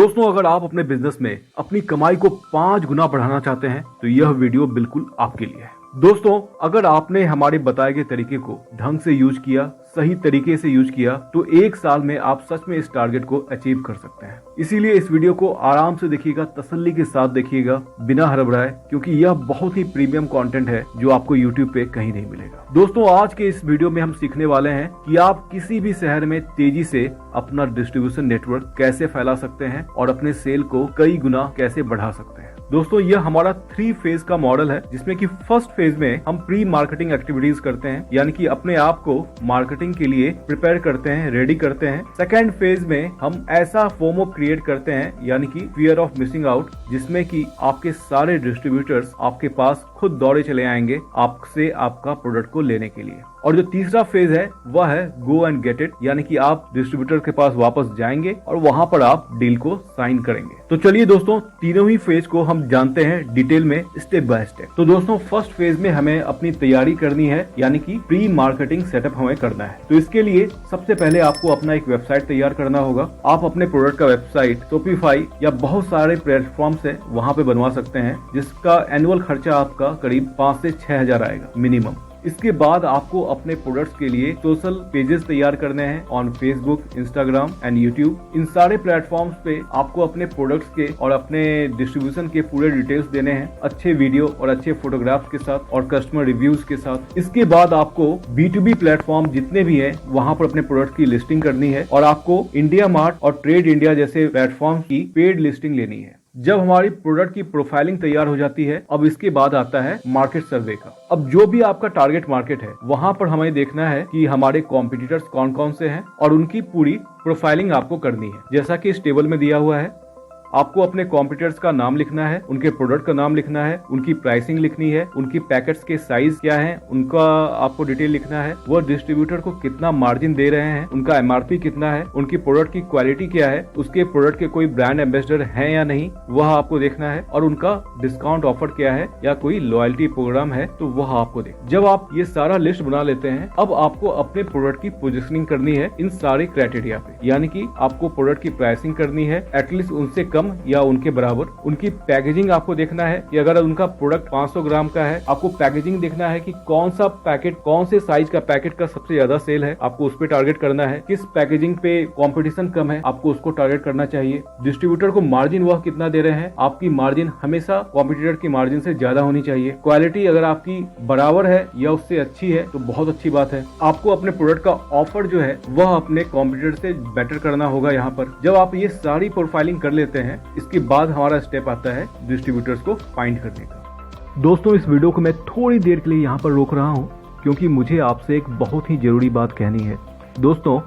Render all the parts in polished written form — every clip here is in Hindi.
दोस्तों, अगर आप अपने बिजनेस में अपनी कमाई को 5 गुना बढ़ाना चाहते हैं तो यह वीडियो बिल्कुल आपके लिए है। दोस्तों, अगर आपने हमारे बताए गए तरीके को ढंग से यूज किया, सही तरीके से यूज किया, तो 1 साल में आप सच में इस टारगेट को अचीव कर सकते हैं। इसीलिए इस वीडियो को आराम से देखिएगा, तसल्ली के साथ देखिएगा, बिना हड़बड़ाए, क्योंकि यह बहुत ही प्रीमियम कंटेंट है जो आपको YouTube पे कहीं नहीं मिलेगा। दोस्तों, आज के इस वीडियो में हम सीखने वाले हैं कि आप किसी भी शहर में तेजी से अपना डिस्ट्रीब्यूशन नेटवर्क कैसे फैला सकते हैं और अपने सेल को कई गुना कैसे बढ़ा सकते हैं। दोस्तों, यह हमारा 3 फेज का मॉडल है, जिसमें कि फर्स्ट फेज में हम प्री मार्केटिंग एक्टिविटीज करते हैं, यानी कि अपने आप को मार्केटिंग के लिए प्रिपेयर करते हैं, रेडी करते हैं। सेकेंड फेज में हम ऐसा फोमो क्रिएट करते हैं, यानी कि फियर ऑफ मिसिंग आउट, जिसमें कि आपके सारे डिस्ट्रीब्यूटर्स आपके पास खुद दौड़े चले आएंगे आपसे आपका प्रोडक्ट को लेने के लिए। और जो तीसरा फेज है वह है गो एंड गेट इट, यानी कि आप डिस्ट्रीब्यूटर के पास वापस जाएंगे और वहां पर आप डील को साइन करेंगे। तो चलिए दोस्तों, तीनों ही फेज को हम जानते हैं डिटेल में, स्टेप बाय स्टेप। तो दोस्तों, फर्स्ट फेज में हमें अपनी तैयारी करनी है, यानी कि प्री मार्केटिंग सेटअप हमें करना है। तो इसके लिए सबसे पहले आपको अपना एक वेबसाइट तैयार करना होगा। आप अपने प्रोडक्ट का वेबसाइट शॉपिफाई या बहुत सारे प्लेटफॉर्म से वहां पे बनवा सकते हैं, जिसका एनुअल खर्चा आपका करीब 5 से 6 हजार आएगा मिनिमम। इसके बाद आपको अपने प्रोडक्ट्स के लिए सोशल पेजेस तैयार करने हैं on Facebook, Instagram and YouTube. इन सारे प्लेटफॉर्म्स पे आपको अपने प्रोडक्ट्स के और अपने डिस्ट्रीब्यूशन के पूरे डिटेल्स देने हैं, अच्छे वीडियो और अच्छे फोटोग्राफ्स के साथ और कस्टमर रिव्यूज के साथ। इसके बाद आपको B2B प्लेटफॉर्म जितने भी है वहां पर अपने प्रोडक्ट की लिस्टिंग करनी है और आपको इंडिया मार्ट और ट्रेड इंडिया जैसे प्लेटफॉर्म की पेड लिस्टिंग लेनी है। जब हमारी प्रोडक्ट की प्रोफाइलिंग तैयार हो जाती है, अब इसके बाद आता है मार्केट सर्वे का। अब जो भी आपका टारगेट मार्केट है वहां पर हमें देखना है कि हमारे कॉम्पिटिटर्स कौन कौन से हैं और उनकी पूरी प्रोफाइलिंग आपको करनी है। जैसा कि इस टेबल में दिया हुआ है, आपको अपने कॉम्पिटिटर्स का नाम लिखना है, उनके प्रोडक्ट का नाम लिखना है, उनकी प्राइसिंग लिखनी है, उनकी पैकेट्स के साइज क्या है उनका आपको डिटेल लिखना है, वो डिस्ट्रीब्यूटर को कितना मार्जिन दे रहे हैं, उनका MRP कितना है, उनकी प्रोडक्ट की क्वालिटी क्या है, उसके प्रोडक्ट के कोई ब्रांड एम्बेसडर है या नहीं वह आपको देखना है, और उनका डिस्काउंट ऑफर क्या है या कोई लॉयल्टी प्रोग्राम है तो वह आपको देखना। जब आप ये सारा लिस्ट बना लेते हैं, अब आपको अपने प्रोडक्ट की पोजिशनिंग करनी है इन सारे क्राइटेरिया पे, यानी कि आपको प्रोडक्ट की प्राइसिंग करनी है एटलीस्ट उनसे कम या उनके बराबर। उनकी पैकेजिंग आपको देखना है कि अगर उनका प्रोडक्ट 500 ग्राम का है, आपको पैकेजिंग देखना है कि कौन सा पैकेट, कौन से साइज का पैकेट का सबसे ज्यादा सेल है, आपको उस पर टारगेट करना है। किस पैकेजिंग पे कंपटीशन कम है, आपको उसको टारगेट करना चाहिए। डिस्ट्रीब्यूटर को मार्जिन वह कितना दे रहे हैं, आपकी मार्जिन हमेशा कॉम्पिटिटर की मार्जिन से ज्यादा होनी चाहिए। क्वालिटी अगर आपकी बराबर है या उससे अच्छी है तो बहुत अच्छी बात है। आपको अपने प्रोडक्ट का ऑफर जो है वह अपने कॉम्पिटिटर से बेटर करना होगा। यहाँ पर जब आप ये सारी प्रोफाइलिंग कर लेते हैं, इसके बाद हमारा स्टेप आता है डिस्ट्रीब्यूटर्स को फाइंड करने का। दोस्तों, इस वीडियो को मैं थोड़ी देर के लिए यहाँ पर रोक रहा हूँ, क्योंकि मुझे आपसे एक बहुत ही जरूरी बात कहनी है। दोस्तों,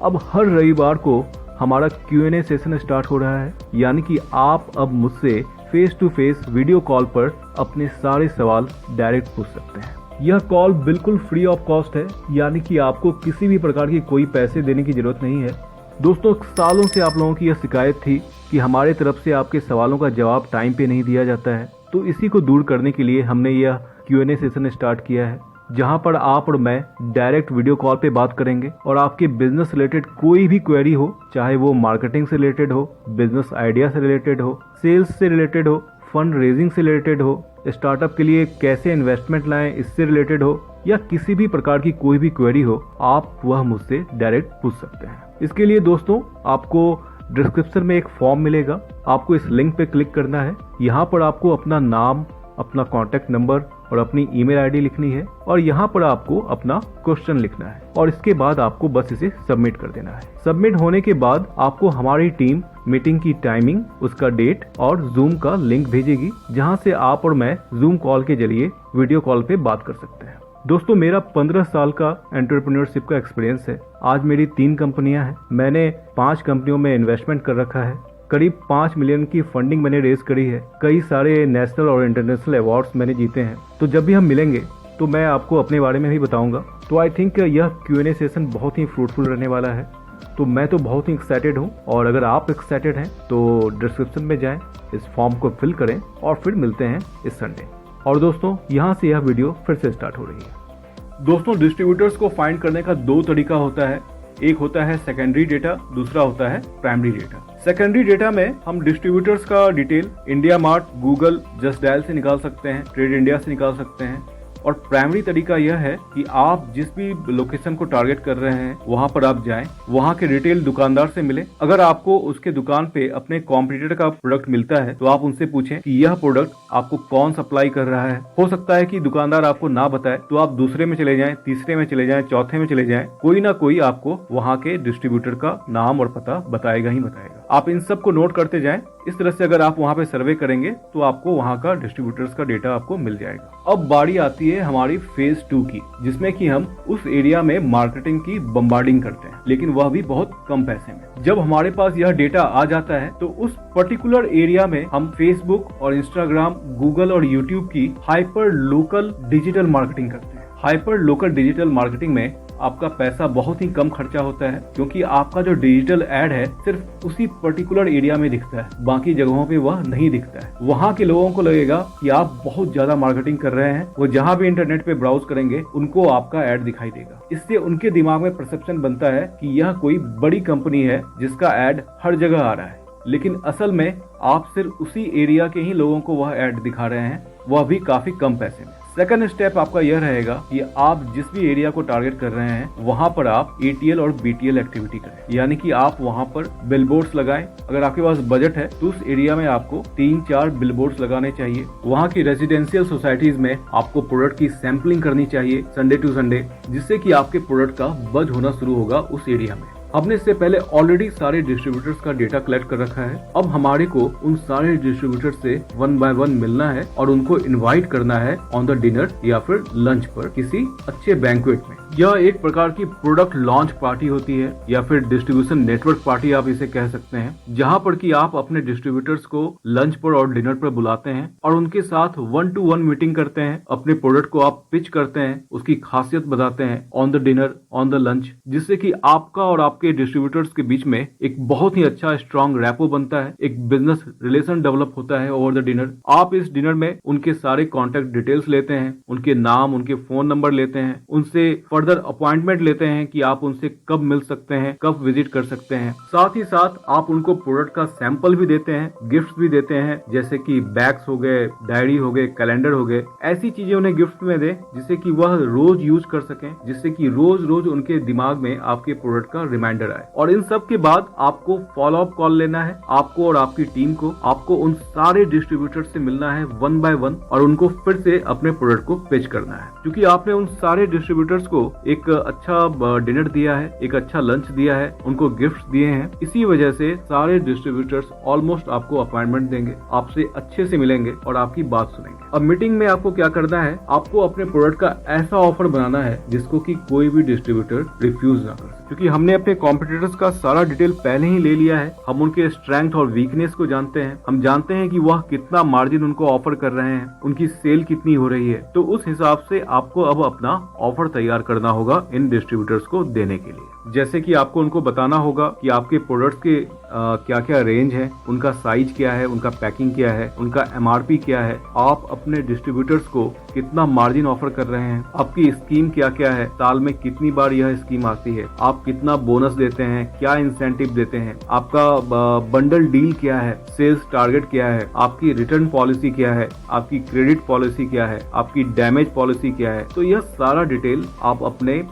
अब हर रविवार को हमारा Q&A सेशन स्टार्ट हो रहा है, यानी कि आप अब मुझसे face to face video call पर अपने सारे सवाल डायरेक्ट पूछ सकते हैं। यह कॉल बिल्कुल फ्री ऑफ कॉस्ट है, यानी कि आपको किसी भी प्रकार की कोई पैसे देने की जरूरत नहीं है। दोस्तों, सालों से आप लोगों की यह शिकायत थी कि हमारे तरफ से आपके सवालों का जवाब टाइम पे नहीं दिया जाता है, तो इसी को दूर करने के लिए हमने यह Q&A सेशन स्टार्ट किया है, जहां पर आप और मैं डायरेक्ट वीडियो कॉल पे बात करेंगे और आपके बिजनेस रिलेटेड कोई भी क्वेरी हो, चाहे वो मार्केटिंग से रिलेटेड हो, बिजनेस आइडिया से रिलेटेड हो, सेल्स से रिलेटेड हो, फंड रेजिंग से रिलेटेड हो, स्टार्टअप के लिए कैसे इन्वेस्टमेंट लाएं इससे रिलेटेड हो, या किसी भी प्रकार की कोई भी क्वेरी हो, आप वह मुझसे डायरेक्ट पूछ सकते हैं। इसके लिए दोस्तों, आपको डिस्क्रिप्शन में एक फॉर्म मिलेगा, आपको इस लिंक पे क्लिक करना है। यहाँ पर आपको अपना नाम, अपना कॉन्टेक्ट नंबर और अपनी ईमेल आईडी लिखनी है, और यहाँ पर आपको अपना क्वेश्चन लिखना है, और इसके बाद आपको बस इसे सबमिट कर देना है। सबमिट होने के बाद आपको हमारी टीम मीटिंग की टाइमिंग, उसका डेट और जूम का लिंक भेजेगी, जहाँ से आप और मैं जूम कॉल के जरिए वीडियो कॉल पे बात कर सकते हैं। दोस्तों, मेरा 15 साल का एंटरप्रेन्योरशिप का एक्सपीरियंस है। आज मेरी 3 कंपनियां हैं। मैंने 5 कंपनियों में इन्वेस्टमेंट कर रखा है। करीब 5 मिलियन की फंडिंग मैंने रेज करी है। कई सारे नेशनल और इंटरनेशनल अवार्ड्स मैंने जीते हैं। तो जब भी हम मिलेंगे तो मैं आपको अपने बारे में भी बताऊंगा। तो आई थिंक यह Q&A सेशन बहुत ही फ्रूटफुल रहने वाला है। तो मैं तो बहुत ही एक्साइटेड हूँ, और अगर आप एक्साइटेड हैं तो डिस्क्रिप्शन में जाएं, इस फॉर्म को फिल करें और फिर मिलते हैं इस संडे। और दोस्तों, यहाँ से यह वीडियो फिर से स्टार्ट हो रही है। दोस्तों, डिस्ट्रीब्यूटर्स को फाइंड करने का 2 तरीका होता है। एक होता है सेकेंडरी डेटा, दूसरा होता है प्राइमरी डेटा। सेकेंडरी डेटा में हम डिस्ट्रीब्यूटर्स का detail India mart, Google, just dial से निकाल सकते हैं, ट्रेड इंडिया से निकाल सकते हैं। और प्राइमरी तरीका यह है कि आप जिस भी लोकेशन को टारगेट कर रहे हैं वहां पर आप जाएं, वहां के रिटेल दुकानदार से मिलें। अगर आपको उसके दुकान पे अपने कॉम्पिटिटर का प्रोडक्ट मिलता है तो आप उनसे पूछें कि यह प्रोडक्ट आपको कौन सप्लाई कर रहा है। हो सकता है कि दुकानदार आपको ना बताए तो आप दूसरे में चले जाएं, तीसरे में चले जाएं, चौथे में चले जाएं, कोई ना कोई आपको वहां के डिस्ट्रीब्यूटर का नाम और पता बताएगा ही बताएगा। आप इन सब को नोट करते जाएं। इस तरह से अगर आप वहां पे सर्वे करेंगे तो आपको वहां का डिस्ट्रीब्यूटर्स का डेटा आपको मिल जाएगा। अब बारी आती है हमारी फेज 2 की, जिसमें कि हम उस एरिया में मार्केटिंग की बम्बार्डिंग करते हैं, लेकिन वह भी बहुत कम पैसे में। जब हमारे पास यह डेटा आ जाता है तो उस पर्टिकुलर एरिया में हम फेसबुक और इंस्टाग्राम, गूगल और यूट्यूब की हाइपर लोकल डिजिटल मार्केटिंग करते हैं। हाइपर लोकल डिजिटल मार्केटिंग में आपका पैसा बहुत ही कम खर्चा होता है, क्योंकि आपका जो डिजिटल एड है सिर्फ उसी पर्टिकुलर एरिया में दिखता है, बाकी जगहों पे वह नहीं दिखता है। वहाँ के लोगों को लगेगा कि आप बहुत ज्यादा मार्केटिंग कर रहे हैं, वो जहाँ भी इंटरनेट पे ब्राउज करेंगे उनको आपका एड दिखाई देगा। इससे उनके दिमाग में परसेप्शन बनता है कि यह कोई बड़ी कंपनी है जिसका एड हर जगह आ रहा है, लेकिन असल में आप सिर्फ उसी एरिया के ही लोगों को वह एड दिखा रहे हैं, वह भी काफी कम पैसे में। सेकंड स्टेप आपका यह रहेगा कि आप जिस भी एरिया को टारगेट कर रहे हैं वहां पर आप ATL और BTL एक्टिविटी करें, यानी कि आप वहां पर बिलबोर्ड्स लगाएं। अगर आपके पास बजट है तो उस एरिया में आपको 3-4 बिलबोर्ड्स लगाने चाहिए। वहां की रेजिडेंशियल सोसाइटीज में आपको प्रोडक्ट की सैंपलिंग करनी चाहिए संडे टू संडे, जिससे कि आपके प्रोडक्ट का बज होना शुरू होगा उस एरिया में। हमने इससे पहले ऑलरेडी सारे डिस्ट्रीब्यूटर्स का डेटा कलेक्ट कर रखा है। अब हमारे को उन सारे डिस्ट्रीब्यूटर्स से 1 बाय 1 मिलना है और उनको इनवाइट करना है ऑन द डिनर या फिर लंच पर किसी अच्छे बैंक्वेट में। यह एक प्रकार की प्रोडक्ट लॉन्च पार्टी होती है या फिर डिस्ट्रीब्यूशन नेटवर्क पार्टी आप इसे कह सकते हैं, जहां पर कि आप अपने डिस्ट्रीब्यूटर्स को लंच पर और डिनर पर बुलाते हैं और उनके साथ 1-to-1 मीटिंग करते हैं। अपने प्रोडक्ट को आप पिच करते हैं, उसकी खासियत बताते हैं on the dinner, on the lunch, जिससे कि आपका और आपके डिस्ट्रीब्यूटर्स के बीच में एक बहुत ही अच्छा स्ट्रॉन्ग रैपो बनता है, एक बिजनेस रिलेशन डेवलप होता है ओवर द डिनर। आप इस डिनर में उनके सारे कॉन्टेक्ट डिटेल्स लेते हैं, उनके नाम, उनके फोन नंबर लेते हैं, उनसे फर्दर अपॉइंटमेंट लेते हैं कि आप उनसे कब मिल सकते हैं, कब विजिट कर सकते हैं। साथ ही साथ आप उनको प्रोडक्ट का सैंपल भी देते हैं, गिफ्ट भी देते हैं, जैसे कि बैग्स हो गए, डायरी हो गए, कैलेंडर हो गए। ऐसी चीजें उन्हें गिफ्ट में दें जिससे कि वह रोज यूज कर सकें, जिससे कि रोज रोज उनके दिमाग में आपके प्रोडक्ट का रिमाइंडर आए। और इन सब के बाद आपको फॉलो अप कॉल लेना है, आपको और आपकी टीम को। आपको उन सारे डिस्ट्रीब्यूटर से मिलना है 1 बाय 1 और उनको फिर से अपने प्रोडक्ट को पिच करना है, क्योंकि आपने उन सारे डिस्ट्रीब्यूटर्स को एक अच्छा डिनर दिया है, एक अच्छा लंच दिया है, उनको गिफ्ट दिए हैं। इसी वजह से सारे डिस्ट्रीब्यूटर्स ऑलमोस्ट आपको अपॉइंटमेंट देंगे, आपसे अच्छे से मिलेंगे और आपकी बात सुनेंगे। अब मीटिंग में आपको क्या करना है, आपको अपने प्रोडक्ट का ऐसा ऑफर बनाना है जिसको कि कोई भी डिस्ट्रीब्यूटर रिफ्यूज ना कर सके, क्योंकि हमने अपने कॉम्पिटिटर्स का सारा डिटेल पहले ही ले लिया है। हम उनके स्ट्रेंथ और वीकनेस को जानते हैं, हम जानते हैं कि वह कितना मार्जिन उनको ऑफर कर रहे हैं, उनकी सेल कितनी हो रही है। तो उस हिसाब से आपको अब अपना ऑफर तैयार करना होगा इन डिस्ट्रीब्यूटर्स को देने के लिए। जैसे कि आपको उनको बताना होगा कि आपके प्रोडक्ट्स के क्या क्या रेंज है, उनका साइज क्या है, उनका पैकिंग क्या है, उनका MRP क्या है, आप अपने डिस्ट्रीब्यूटर्स को कितना मार्जिन ऑफर कर रहे हैं, आपकी स्कीम क्या क्या है, साल में कितनी बार यह स्कीम आती है, आप कितना बोनस देते हैं, क्या इंसेंटिव देते हैं, आपका बंडल डील क्या है, सेल्स टारगेट क्या है, आपकी रिटर्न पॉलिसी क्या है, आपकी क्रेडिट पॉलिसी क्या है, आपकी डैमेज पॉलिसी क्या है। तो यह सारा डिटेल आप अपने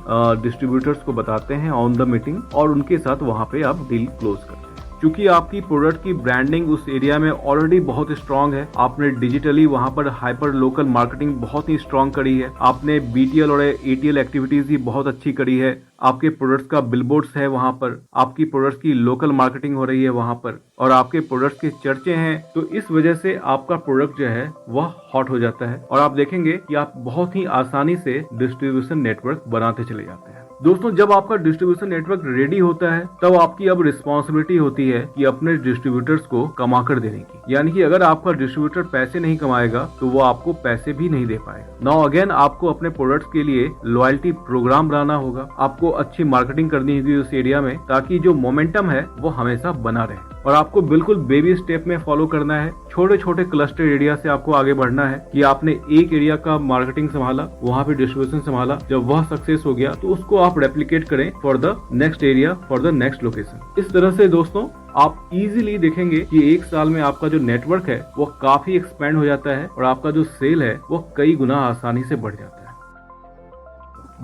डिस्ट्रीब्यूटर्स को बताते हैं ऑन द मीटिंग और उनके साथ वहां पे आप डील क्लोज करते हैं। क्योंकि आपकी प्रोडक्ट की ब्रांडिंग उस एरिया में ऑलरेडी बहुत स्ट्रांग है, आपने डिजिटली वहां पर हाइपर लोकल मार्केटिंग बहुत ही स्ट्रांग करी है, आपने BTL और ATL एक्टिविटीज भी बहुत अच्छी करी है, आपके प्रोडक्ट्स का बिलबोर्ड्स है वहां पर, आपकी प्रोडक्ट्स की लोकल मार्केटिंग हो रही है वहां पर और आपके प्रोडक्ट्स के चर्चे हैं। तो इस वजह से आपका प्रोडक्ट जो है वह हॉट हो जाता है और आप देखेंगे कि आप बहुत ही आसानी से डिस्ट्रीब्यूशन नेटवर्क बनाते चले जाते हैं। दोस्तों, जब आपका डिस्ट्रीब्यूशन नेटवर्क रेडी होता है तब आपकी अब रिस्पॉन्सिबिलिटी होती है कि अपने डिस्ट्रीब्यूटर्स को कमा कर देने की। यानी कि अगर आपका डिस्ट्रीब्यूटर पैसे नहीं कमाएगा तो वो आपको पैसे भी नहीं दे पाएगा। नाउ अगेन आपको अपने प्रोडक्ट्स के लिए लॉयल्टी प्रोग्राम बनाना होगा, आपको अच्छी मार्केटिंग करनी होगी उस एरिया में, ताकि जो मोमेंटम है वो हमेशा बना रहे। और आपको बिल्कुल बेबी स्टेप में फॉलो करना है। छोटे छोटे क्लस्टर एरिया से आपको आगे बढ़ना है कि आपने एक एरिया का मार्केटिंग संभाला, वहाँ पे डिस्ट्रीब्यूशन संभाला, जब वह सक्सेस हो गया तो उसको आप रेप्लिकेट करें for the next area, for the next location. इस तरह से दोस्तों आप इजीली देखेंगे कि एक साल में आपका जो नेटवर्क है वो काफी एक्सपेंड हो जाता है और आपका जो सेल है वो कई गुना आसानी से बढ़ जाता है।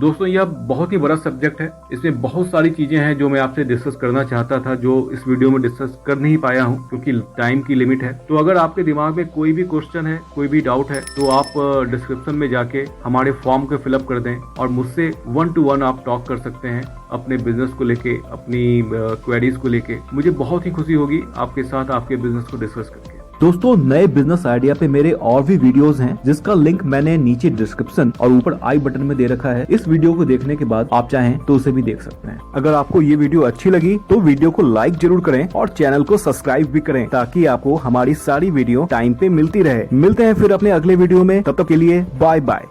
दोस्तों यह बहुत ही बड़ा सब्जेक्ट है, इसमें बहुत सारी चीजें हैं जो मैं आपसे डिस्कस करना चाहता था, जो इस वीडियो में डिस्कस कर नहीं पाया हूं क्योंकि टाइम की लिमिट है। तो अगर आपके दिमाग में कोई भी क्वेश्चन है, कोई भी डाउट है, तो आप डिस्क्रिप्शन में जाके हमारे फॉर्म को फिलअप कर दें और मुझसे 1 to 1 आप टॉक कर सकते हैं अपने बिजनेस को लेके, अपनी क्वेरीज को लेके। मुझे बहुत ही खुशी होगी आपके साथ आपके बिजनेस को डिस्कस करके। दोस्तों नए बिजनेस आइडिया पे मेरे और भी वीडियोस हैं जिसका लिंक मैंने नीचे डिस्क्रिप्शन और ऊपर आई बटन में दे रखा है। इस वीडियो को देखने के बाद आप चाहें तो उसे भी देख सकते हैं। अगर आपको ये वीडियो अच्छी लगी तो वीडियो को लाइक जरूर करें और चैनल को सब्सक्राइब भी करें ताकि आपको हमारी सारी वीडियो टाइम पे मिलती रहे। मिलते हैं फिर अपने अगले वीडियो में, तब तक के लिए बाय बाय।